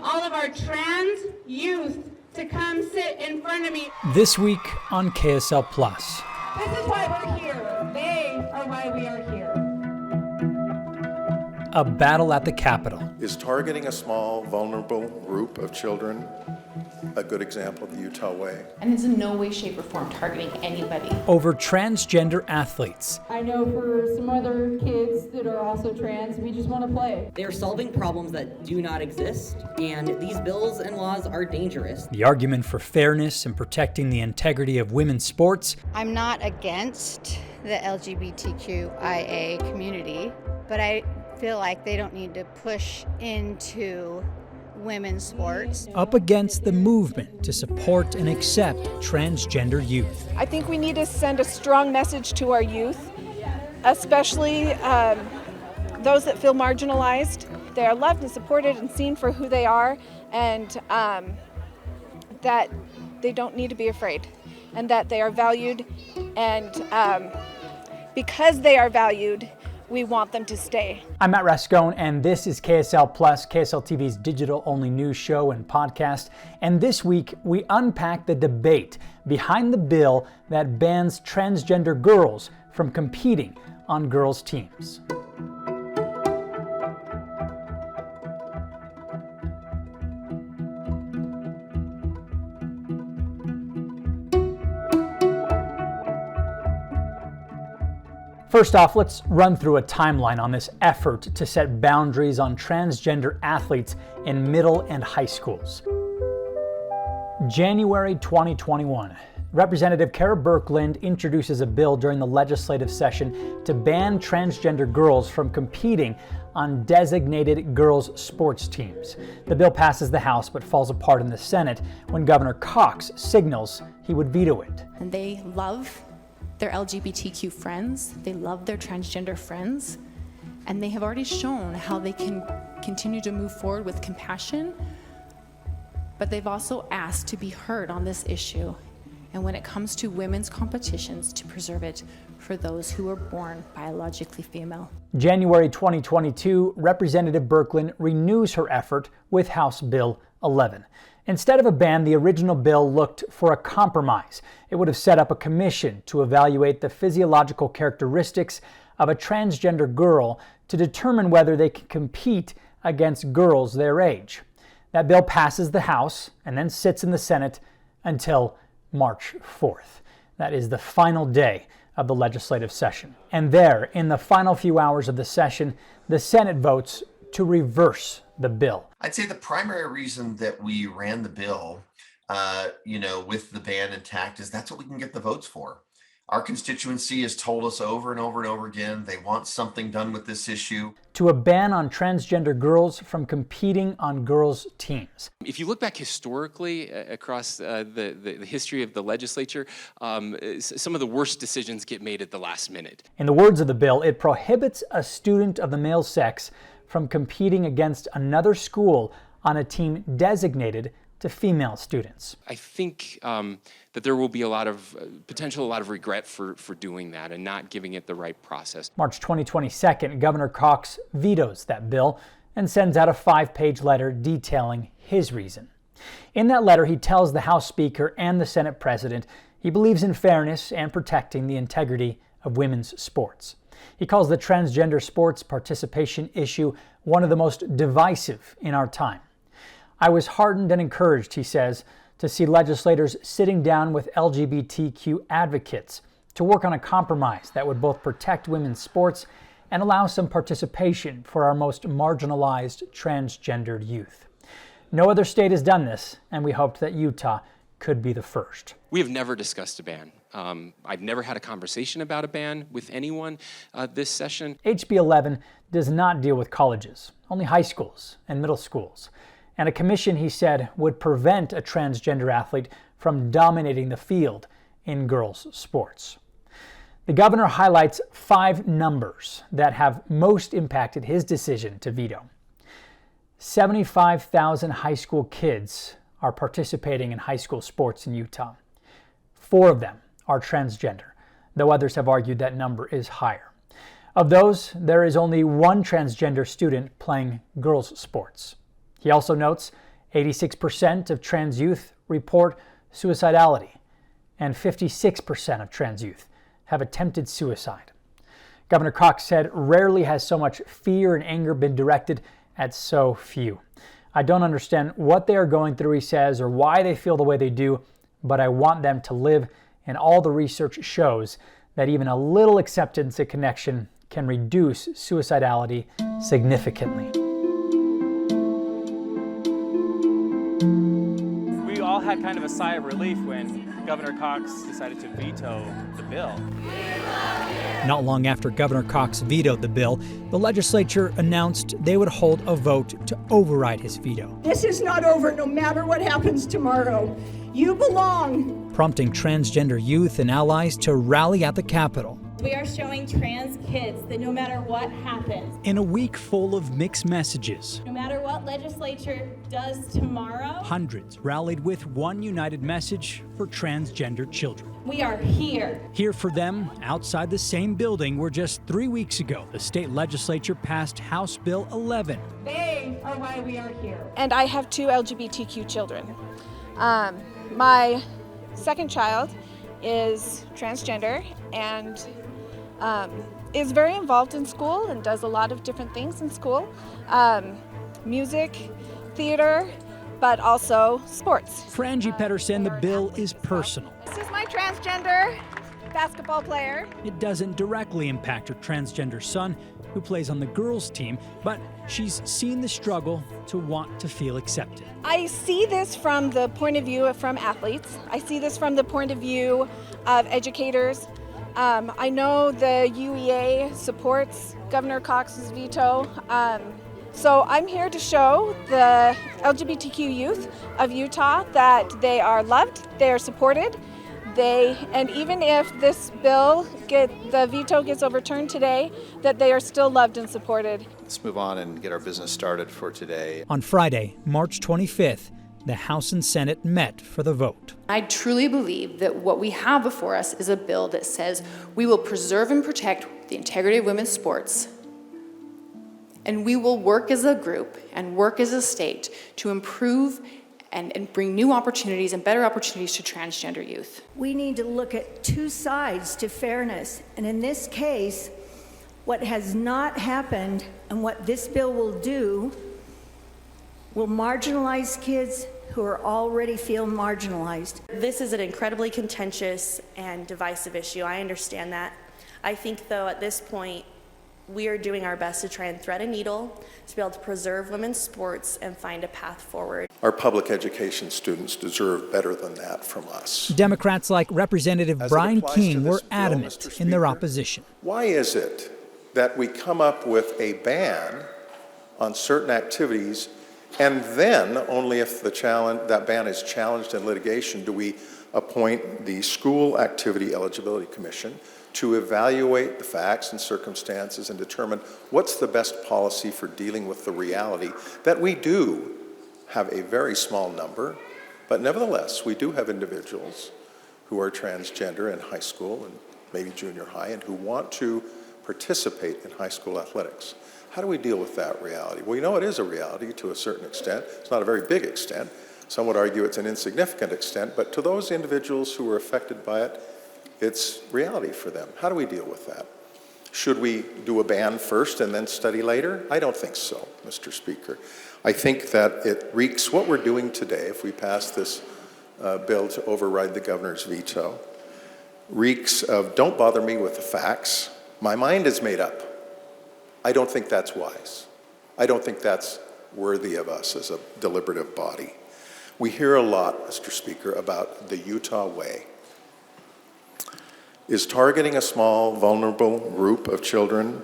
all of our trans youth to come sit in front of me. This week on KSL Plus. This is why we're here. They are why we are here. A battle at the Capitol. Is targeting a small, vulnerable group of children a good example of the Utah way? And it's in no way, shape, or form targeting anybody. Over transgender athletes. I know for some other kids that are also trans, we just want to play. They're solving problems that do not exist, and these bills and laws are dangerous. The argument for fairness and protecting the integrity of women's sports. I'm not against the LGBTQIA community, but I feel like they don't need to push into women's sports. Up against the movement to support and accept transgender youth. I think we need to send a strong message to our youth, especially those that feel marginalized. They are loved and supported and seen for who they are, and that they don't need to be afraid, and that they are valued, and because they are valued, we want them to stay. I'm Matt Rascone, and this is KSL Plus, KSL TV's digital-only news show and podcast. And this week, we unpack the debate behind the bill that bans transgender girls from competing on girls' teams. First off, let's run through a timeline on this effort to set boundaries on transgender athletes in middle and high schools. January 2021, Representative Kara Birkeland introduces a bill during the legislative session to ban transgender girls from competing on designated girls' sports teams. The bill passes the House but falls apart in the Senate when Governor Cox signals he would veto it. And they love their LGBTQ friends, they love their transgender friends, and they have already shown how they can continue to move forward with compassion, but they've also asked to be heard on this issue, and when it comes to women's competitions, to preserve it for those who are born biologically female. January 2022, Representative Birkeland renews her effort with House Bill 11. Instead of a ban, the original bill looked for a compromise. It would have set up a commission to evaluate the physiological characteristics of a transgender girl to determine whether they can compete against girls their age. That bill passes the House and then sits in the Senate until March 4th. That is the final day of the legislative session. And there, in the final few hours of the session, the Senate votes to reverse the bill. I'd say the primary reason that we ran the bill, with the ban intact, is that's what we can get the votes for. Our constituency has told us over and over and over again they want something done with this issue. To a ban on transgender girls from competing on girls' teams. If you look back historically across the history of the legislature, some of the worst decisions get made at the last minute. In the words of the bill, it prohibits a student of the male sex from competing against another school on a team designated to female students. I think that there will be a lot of regret for doing that and not giving it the right process. March 2022, Governor Cox vetoes that bill and sends out a 5-page letter detailing his reason. In that letter, he tells the House Speaker and the Senate President he believes in fairness and protecting the integrity of women's sports. He calls the transgender sports participation issue one of the most divisive in our time. I was heartened and encouraged, he says, to see legislators sitting down with LGBTQ advocates to work on a compromise that would both protect women's sports and allow some participation for our most marginalized transgendered youth. No other state has done this, and we hoped that Utah could be the first. We have never discussed a ban. I've never had a conversation about a ban with anyone this session. HB11 does not deal with colleges, only high schools and middle schools. And a commission, he said, would prevent a transgender athlete from dominating the field in girls' sports. The governor highlights 5 numbers that have most impacted his decision to veto. 75,000 high school kids are participating in high school sports in Utah. 4 of them are transgender, though others have argued that number is higher. Of those, there is only 1 transgender student playing girls' sports. He also notes 86% of trans youth report suicidality, and 56% of trans youth have attempted suicide. Governor Cox said, "Rarely has so much fear and anger been directed at so few. I don't understand what they are going through," he says, "or why they feel the way they do, but I want them to live, and all the research shows that even a little acceptance and connection can reduce suicidality significantly." We all had kind of a sigh of relief when Governor Cox decided to veto the bill. Not long after Governor Cox vetoed the bill, the legislature announced they would hold a vote to override his veto. This is not over, no matter what happens tomorrow. You belong. Prompting transgender youth and allies to rally at the Capitol. We are showing trans kids that no matter what happens, In a week full of mixed messages, no matter what legislature does tomorrow, hundreds rallied with one united message for transgender children. we are here. Here for them, outside the same building where just 3 weeks ago, the state legislature passed House Bill 11. They are why we are here. And I have 2 LGBTQ children. My second child is transgender and is very involved in school and does a lot of different things in school. Music, theater, but also sports. For Angie Pedersen, the bill is personal. This is my transgender basketball player. It doesn't directly impact her transgender son, who plays on the girls' team, but she's seen the struggle to want to feel accepted. I see this from the point of view from athletes. I see this from the point of view of educators. I know the UEA supports Governor Cox's veto. So I'm here to show the LGBTQ youth of Utah that they are loved, they are supported, and even if this bill, the veto gets overturned today, that they are still loved and supported. Let's move on and get our business started for today. On Friday, March 25th, the House and Senate met for the vote. I truly believe that what we have before us is a bill that says we will preserve and protect the integrity of women's sports, and we will work as a group and work as a state to improve and bring new opportunities and better opportunities to transgender youth. We need to look at 2 sides to fairness. And in this case, what has not happened and what this bill will do will marginalize kids who are already feel marginalized. This is an incredibly contentious and divisive issue. I understand that. I think, though, at this point, we are doing our best to try and thread a needle to be able to preserve women's sports and find a path forward. Our public education students deserve better than that from us. Democrats like Representative Brian King were bill, adamant Mr. in their Speaker, opposition. Why is it that we come up with a ban on certain activities, and then only if that ban is challenged in litigation do we appoint the School Activity Eligibility Commission to evaluate the facts and circumstances and determine what's the best policy for dealing with the reality that we do have a very small number, but nevertheless, we do have individuals who are transgender in high school and maybe junior high and who want to participate in high school athletics. How do we deal with that reality? Well, you know, it is a reality to a certain extent. It's not a very big extent. Some would argue it's an insignificant extent, but to those individuals who are affected by it, it's reality for them. How do we deal with that? Should we do a ban first and then study later? I don't think so, Mr. Speaker. I think that it reeks, what we're doing today, if we pass this bill to override the governor's veto, reeks of don't bother me with the facts. My mind is made up. I don't think that's wise. I don't think that's worthy of us as a deliberative body. We hear a lot, Mr. Speaker, about the Utah way. Is targeting a small, vulnerable group of children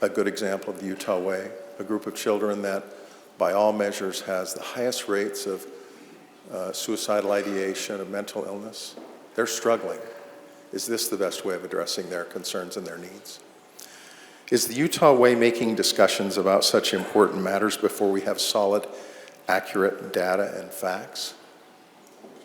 a good example of the Utah way? A group of children that, by all measures, has the highest rates of suicidal ideation, of mental illness? They're struggling. Is this the best way of addressing their concerns and their needs? Is the Utah way making discussions about such important matters before we have solid, accurate data and facts?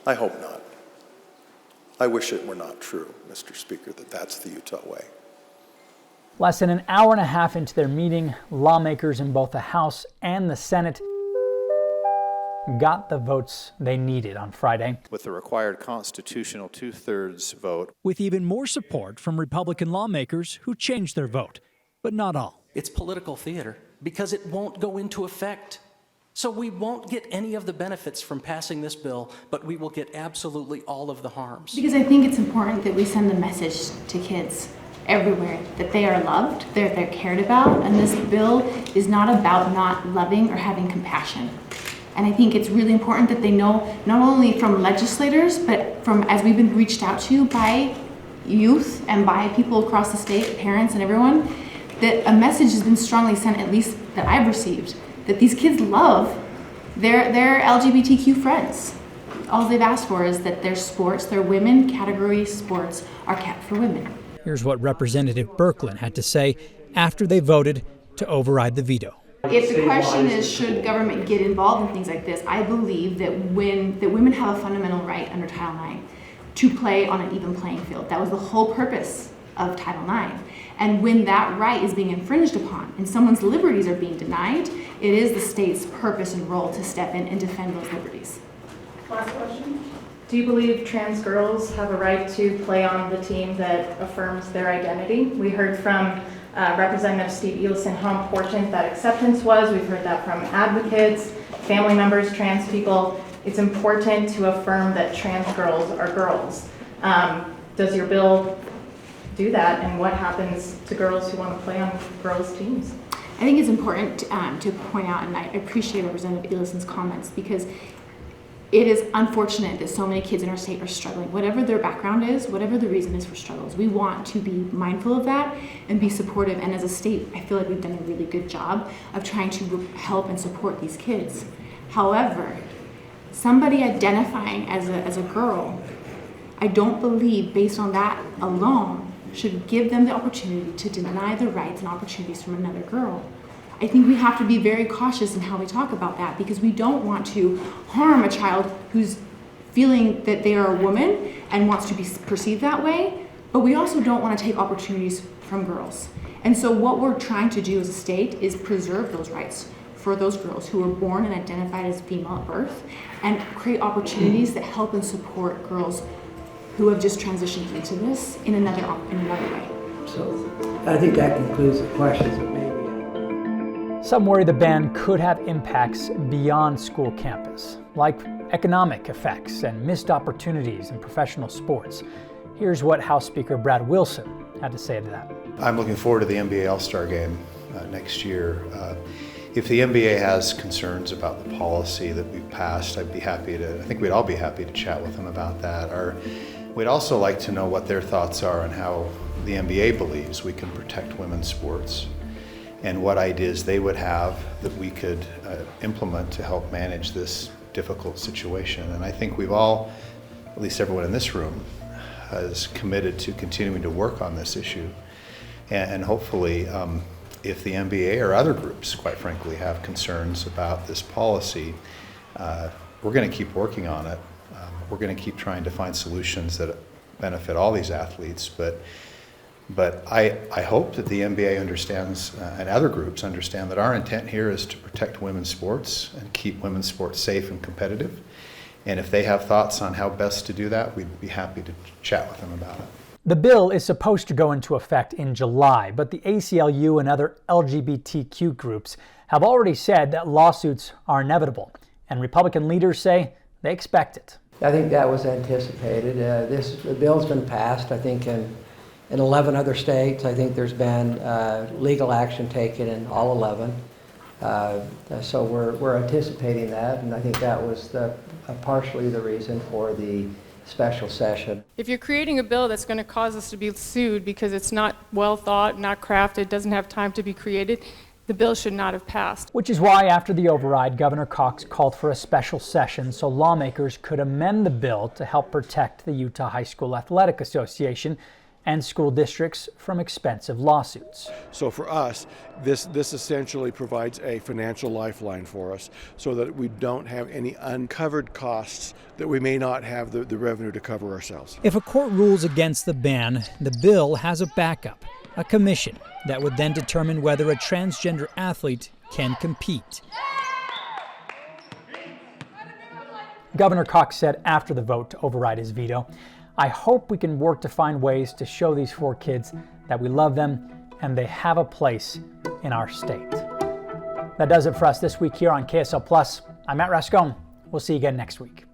I hope not. I wish it were not true, Mr. Speaker, that that's the Utah way. Less than an hour and a half into their meeting, lawmakers in both the House and the Senate got the votes they needed on Friday. With the required constitutional 2/3 vote. With even more support from Republican lawmakers who changed their vote, but not all. It's political theater because it won't go into effect. So we won't get any of the benefits from passing this bill, but we will get absolutely all of the harms. Because I think it's important that we send the message to kids everywhere that they are loved, they're cared about, and this bill is not about not loving or having compassion. And I think it's really important that they know, not only from legislators, but from, as we've been reached out to by youth and by people across the state, parents and everyone, that a message has been strongly sent, at least that I've received, that these kids love their LGBTQ friends. All they've asked for is that their sports, their women category sports, are kept for women. Here's what Representative Birkeland had to say after they voted to override the veto. If the question is, should government get involved in things like this, I believe that women have a fundamental right under Title IX to play on an even playing field. That was the whole purpose of Title IX. And when that right is being infringed upon and someone's liberties are being denied, it is the state's purpose and role to step in and defend those liberties. Last question. Do you believe trans girls have a right to play on the team that affirms their identity? We heard from Representative Steve Elison how important that acceptance was. We've heard that from advocates, family members, trans people. It's important to affirm that trans girls are girls. Does your bill do that, and what happens to girls who want to play on girls' teams? I think it's important to point out, and I appreciate Representative Ellison's comments, because it is unfortunate that so many kids in our state are struggling. Whatever their background is, whatever the reason is for struggles, we want to be mindful of that and be supportive. And as a state, I feel like we've done a really good job of trying to help and support these kids. However, somebody identifying as a girl, I don't believe, based on that alone, should give them the opportunity to deny the rights and opportunities from another girl. I think we have to be very cautious in how we talk about that, because we don't want to harm a child who's feeling that they are a woman and wants to be perceived that way, but we also don't want to take opportunities from girls. And so what we're trying to do as a state is preserve those rights for those girls who were born and identified as female at birth, and create opportunities that help and support girls who have just transitioned into this in another way. So I think that concludes the questions that maybe. Some worry the ban could have impacts beyond school campus, like economic effects and missed opportunities in professional sports. Here's what House Speaker Brad Wilson had to say to that. I'm looking forward to the NBA All-Star game next year. If the NBA has concerns about the policy that we've passed, I think we'd all be happy to chat with them about that. We'd also like to know what their thoughts are on how the NBA believes we can protect women's sports, and what ideas they would have that we could implement to help manage this difficult situation. And I think we've all, at least everyone in this room, is committed to continuing to work on this issue. And hopefully, if the NBA or other groups, quite frankly, have concerns about this policy, we're going to keep working on it. We're going to keep trying to find solutions that benefit all these athletes. But I hope that the NBA understands, and other groups understand, that our intent here is to protect women's sports and keep women's sports safe and competitive. And if they have thoughts on how best to do that, we'd be happy to chat with them about it. The bill is supposed to go into effect in July, but the ACLU and other LGBTQ groups have already said that lawsuits are inevitable, and Republican leaders say they expect it. I think that was anticipated. The bill's been passed, I think, in 11 other states. I think there's been legal action taken in all 11. So we're anticipating that, and I think that was partially the reason for the special session. If you're creating a bill that's going to cause us to be sued because it's not well thought, not crafted, doesn't have time to be created, the bill should not have passed. Which is why, after the override, Governor Cox called for a special session so lawmakers could amend the bill to help protect the Utah High School Athletic Association and school districts from expensive lawsuits. So for us, this essentially provides a financial lifeline for us so that we don't have any uncovered costs that we may not have the revenue to cover ourselves. If a court rules against the ban, the bill has a backup, a commission that would then determine whether a transgender athlete can compete. Governor Cox said after the vote to override his veto, "I hope we can work to find ways to show these 4 kids that we love them and they have a place in our state." That does it for us this week here on KSL Plus. I'm Matt Rascone. We'll see you again next week.